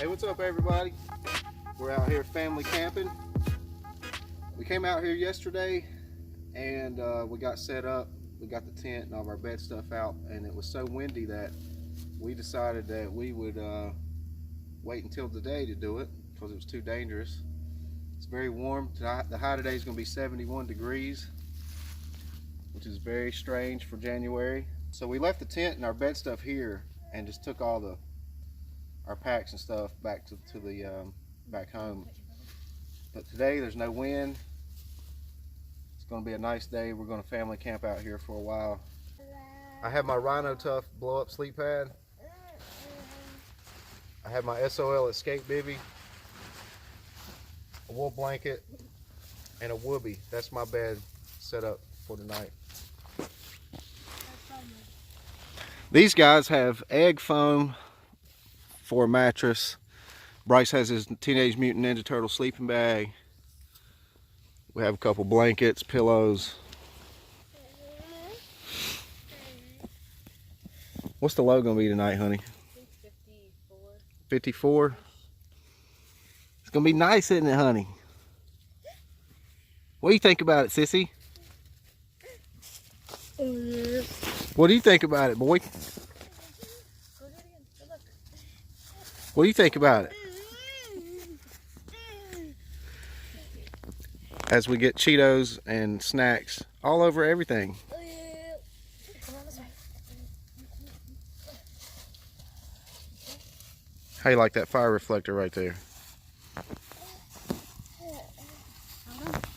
Hey, what's up everybody? We're out here family camping. We came out here yesterday and we got set up. We got the tent and all of our bed stuff out, and it was so windy that we decided that we would wait until today to do it because it was too dangerous. It's very warm. The high today is going to be 71 degrees, which is very strange for January. So we left the tent and our bed stuff here and just took all our packs and stuff back to the back home. But today there's no wind. It's going to be a nice day. We're going to family camp out here for a while. I have my Rhino Tough blow up sleep pad. I have my SOL Escape bivy, a wool blanket, and a whoopee. That's my bed set up for tonight. These guys have egg foam for a mattress. Bryce has his Teenage Mutant Ninja Turtle sleeping bag. We have a couple blankets, pillows. What's the low gonna be tonight, honey? I think 54. 54? It's gonna be nice, isn't it, honey? What do you think about it, sissy? What do you think about it, boy? What do you think about it? As we get Cheetos and snacks all over everything. How you like that fire reflector right there?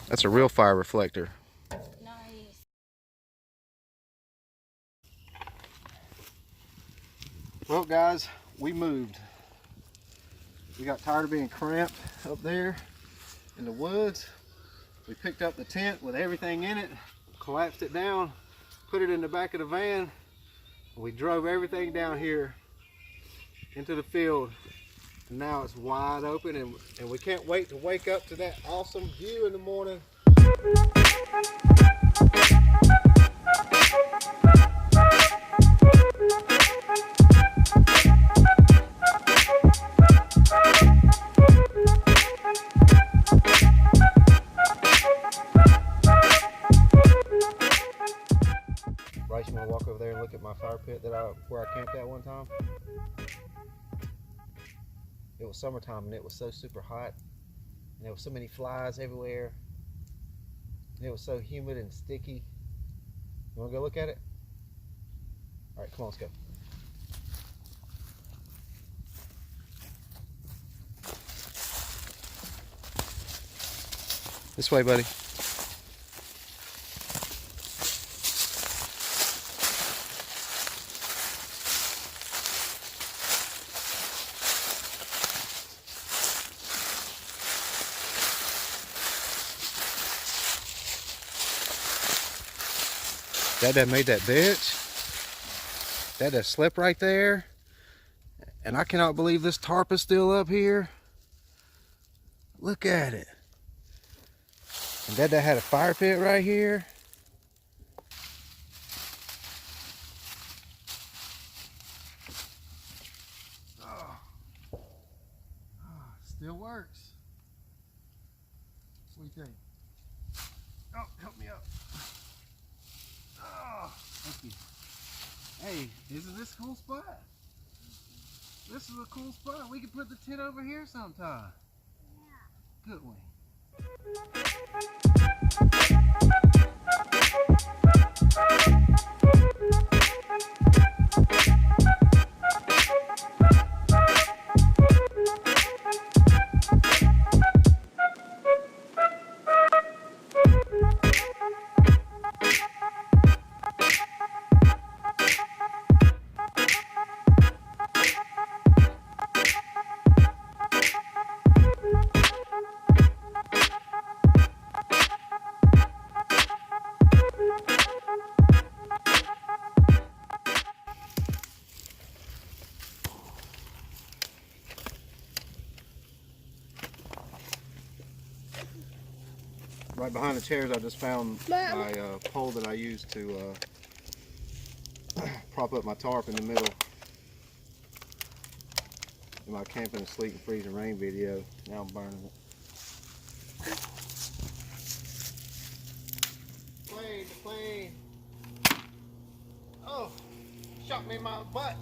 That's a real fire reflector. Nice. Well guys, we moved. We got tired of being cramped up there in the woods. We picked up the tent with everything in it, collapsed it down, put it in the back of the van. We drove everything down here into the field, and now it's wide open, and we can't wait to wake up to that awesome view in the morning. Bryce, you want to walk over there and look at my fire pit where I camped at one time? It was summertime and it was so super hot, and there was so many flies everywhere, and it was so humid and sticky. You want to go look at it? All right, come on, let's go. This way, buddy. Dad made that bitch. Dad slept right there. And I cannot believe this tarp is still up here. Look at it. And Dad had a fire pit right here. Oh, still works. What do you think? Oh, help me up. Oh, thank you. Hey, isn't this a cool spot? This is a cool spot. We could put the tent over here sometime. Yeah. Good one. Right behind the chairs, I just found my pole that I used to prop up my tarp in the middle. in my camping and sleet and freezing rain video. Now I'm burning it. Plane, the plane. Oh, shot me in my butt.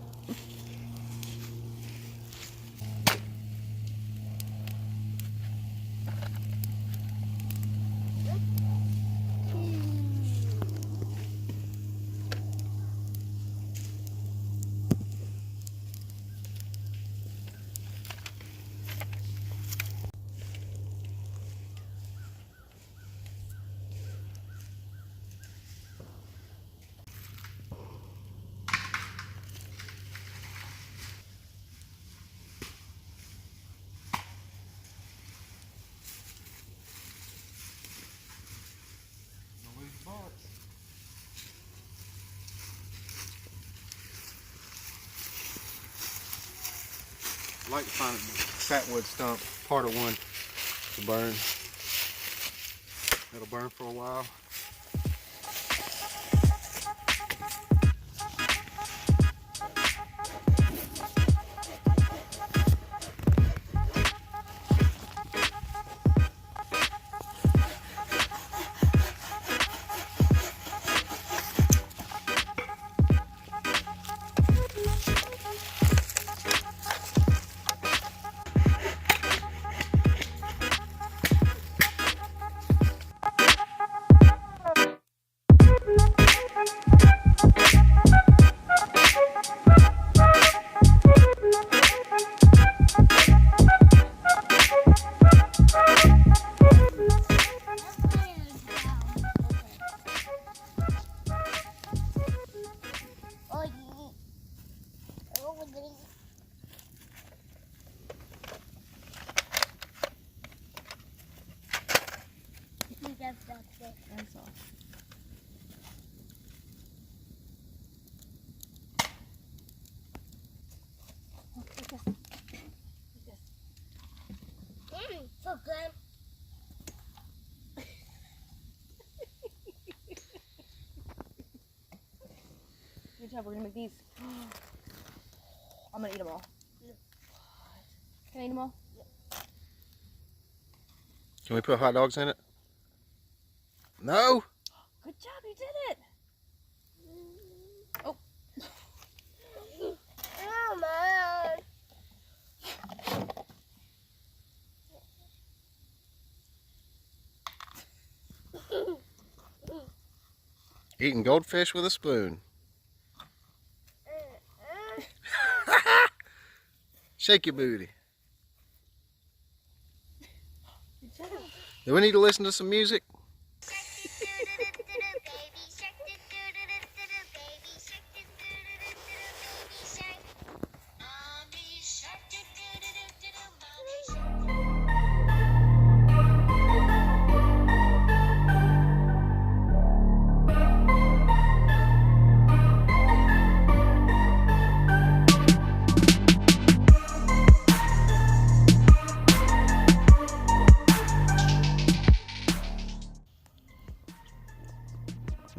I like to find a fat wood stump, part of one, to burn. It'll burn for a while. That's all. So good. Good job. We're gonna make these. I'm gonna eat them all. Can I eat them all? Can we put hot dogs in it? No? Good job. You did it. Oh. Oh, man. Eating goldfish with a spoon. Shake your booty. Good job. Do we need to listen to some music?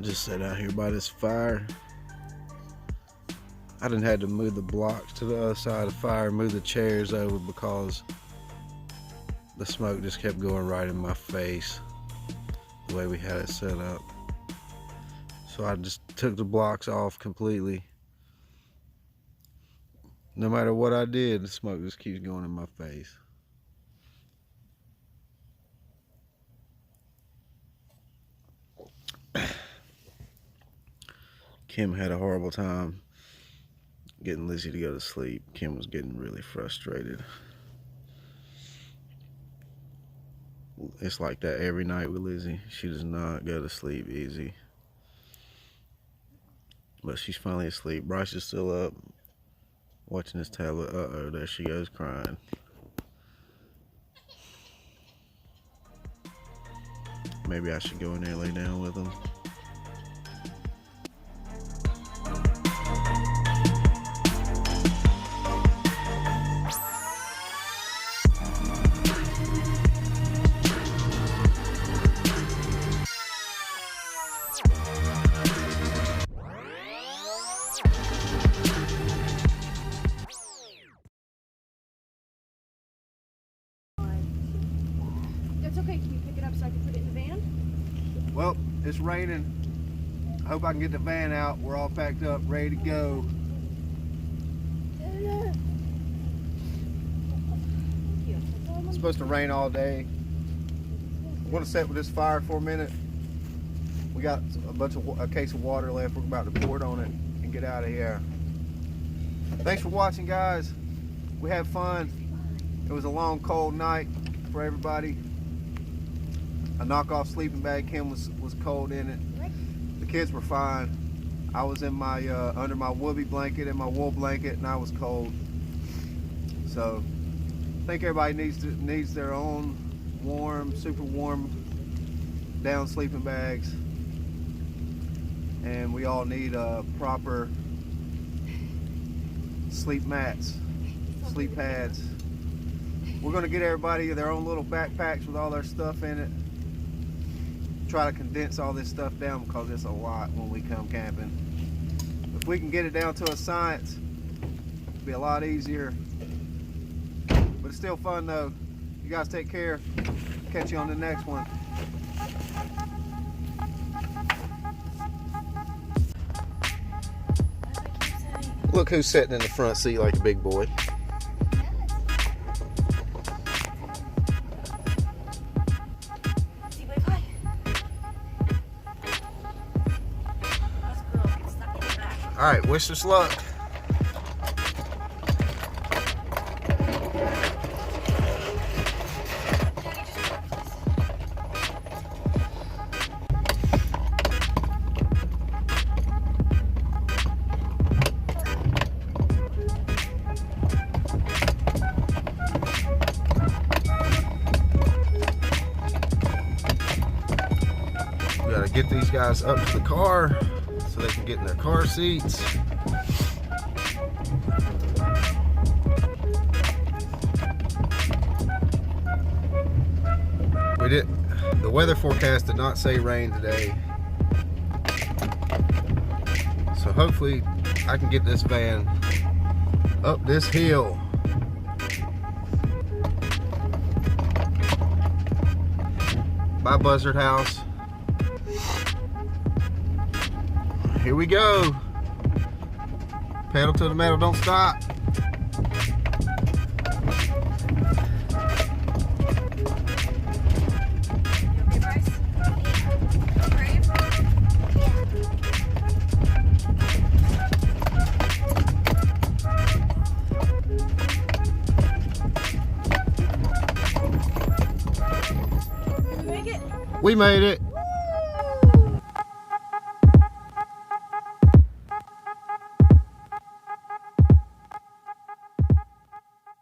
Just sat out here by this fire. I done had to move the blocks to the other side of the fire, move the chairs over because the smoke just kept going right in my face the way we had it set up. So I just took the blocks off completely. No matter what I did, the smoke just keeps going in my face. Kim had a horrible time getting Lizzie to go to sleep. Kim was getting really frustrated. It's like that every night with Lizzie. She does not go to sleep easy. But she's finally asleep. Bryce is still up watching his tablet. Uh-oh, there she goes crying. Maybe I should go in there and lay down with him. it's okay. Can you pick it up so I can put it in the van? Well, it's raining. I hope I can get the van out. We're all packed up, ready to go. It's supposed to rain all day. I want to sit with this fire for a minute. We got a case of water left. We're about to pour it on it and get out of here. Thanks for watching, guys. We had fun. It was a long, cold night for everybody. A knockoff sleeping bag. Kim was cold in it. The kids were fine. I was in my under my woolly blanket and my wool blanket, and I was cold. So I think everybody needs their own warm, super warm down sleeping bags, and we all need proper sleep mats, sleep pads. We're gonna get everybody their own little backpacks with all their stuff in it. Try to condense all this stuff down because it's a lot when we come camping. If we can get it down to a science, it'll be a lot easier. But it's still fun though. You guys take care. Catch you on the next one. Look who's sitting in the front seat like a big boy. All right, wish us luck. We gotta get these guys up to the car so they can get in their car seats. The weather forecast did not say rain today. So hopefully I can get this van up this hill. Bye, Buzzard House. Here we go. Pedal to the metal, don't stop. We made it.